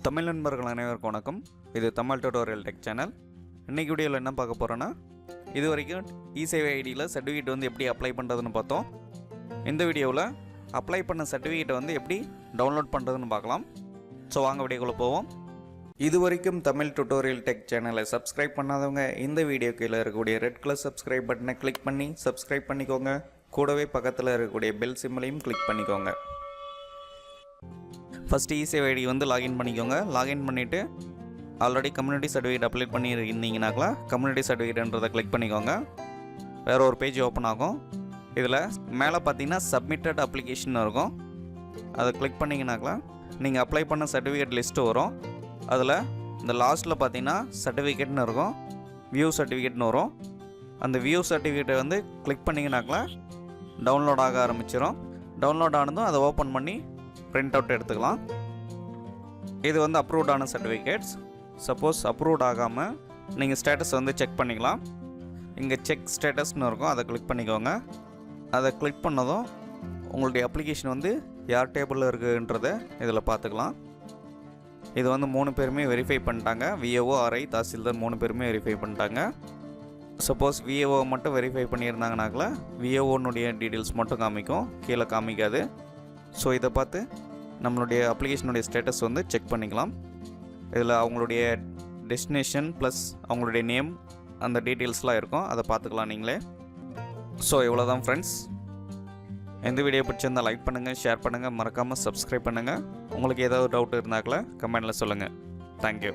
தமிழ் நண்பர்கள் அனைவருக்கும் வணக்கம். இது தமிழ் டியூட்டோரியல் டெக் சேனல். இன்றைக்கி வீடியோவில் என்ன பார்க்க போகிறோன்னா, இது வரைக்கும் இசேவை ஐடியில் சர்டிஃபிகேட் வந்து எப்படி அப்ளை பண்ணுறதுன்னு பார்த்தோம். இந்த வீடியோவில் அப்ளை பண்ண சர்டிஃபிகேட்டை வந்து எப்படி டவுன்லோட் பண்ணுறதுன்னு பார்க்கலாம். ஸோ வாங்க வீடியோக்குள்ளே போவோம். இது வரைக்கும் தமிழ் டியூட்டோரியல் டெக் சேனலை சப்ஸ்கிரைப் பண்ணாதவங்க இந்த வீடியோ கீழே இருக்கக்கூடிய ரெட் கலர் சப்ஸ்கிரைப் பட்டனை கிளிக் பண்ணி சப்ஸ்கிரைப் பண்ணிக்கோங்க. கூடவே பக்கத்தில் இருக்கக்கூடிய பெல் சிம்மலையும் கிளிக் பண்ணிக்கோங்க. ஃபஸ்ட்டு இசேவை ஐடி வந்து லாகின் பண்ணிக்கோங்க. லாகின் பண்ணிவிட்டு ஆல்ரெடி கம்யூனிட்டி சர்டிஃபிகேட் அப்ளை பண்ணியிருந்தீங்கனாக்கா கம்யூனிட்டி சர்டிஃபிகேட்ன்றதை கிளிக் பண்ணிக்கோங்க. வேறு ஒரு பேஜ் ஓப்பன் ஆகும். இதில் மேலே பார்த்தீங்கன்னா சப்மிட்டட் அப்ளிகேஷன் இருக்கும். அதை கிளிக் பண்ணிங்கனாக்கா நீங்கள் அப்ளை பண்ண சர்டிஃபிகேட் லிஸ்ட்டு வரும். அதில் இந்த லாஸ்ட்டில் பார்த்தீங்கன்னா சர்டிஃபிகேட்னு இருக்கும், வியூ சர்டிஃபிகேட்னு வரும். அந்த வியூ சர்டிஃபிகேட்டை வந்து கிளிக் பண்ணிங்கனாக்கா டவுன்லோட் ஆக ஆரம்பிச்சிடும். டவுன்லோட் ஆனதும் அதை ஓப்பன் பண்ணி பிரிண்ட் அவுட் எடுத்துக்கலாம். இது வந்து அப்ரூவ்டான சர்டிஃபிகேட்ஸ். சப்போஸ் அப்ரூவ்ட் ஆகாமல் நீங்கள் ஸ்டேட்டஸ் வந்து செக் பண்ணிக்கலாம். இங்கே செக் ஸ்டேட்டஸ்னு இருக்கும், அதை கிளிக் பண்ணிக்கோங்க. அதை கிளிக் பண்ணதும் உங்களுடைய அப்ளிகேஷன் வந்து யார் டேபிளில் இருக்குன்றதை இதில் பார்த்துக்கலாம். இது வந்து 3 பேருமே வெரிஃபை பண்ணிட்டாங்க. விஏஓ, ஆர்ஐ, தாசில்தார் 3 பேருமே வெரிஃபை பண்ணிட்டாங்க. சப்போஸ் விஏஓ மட்டும் வெரிஃபை பண்ணியிருந்தாங்கனாக்கா விஏஓனுடைய டீட்டெயில்ஸ் மட்டும் காமிக்கும், கீழே காமிக்காது. ஸோ இதை பார்த்து நம்மளுடைய அப்ளிகேஷனுடைய ஸ்டேட்டஸ் வந்து செக் பண்ணிக்கலாம். இதில் அவங்களுடைய டெஸ்டினேஷன் ப்ளஸ் அவங்களுடைய நேம் அந்த டீட்டெயில்ஸ்லாம் இருக்கும், அதை பார்த்துக்கலாம் நீங்களே. ஸோ இவ்வளோ தான் ஃப்ரெண்ட்ஸ். எந்த வீடியோ பிடிச்சிருந்தால் லைக் பண்ணுங்கள், ஷேர் பண்ணுங்கள், மறக்காமல் சப்ஸ்கிரைப் பண்ணுங்கள். உங்களுக்கு ஏதாவது டவுட் இருந்தாக்கல கமெண்டில் சொல்லுங்கள். தேங்க்யூ.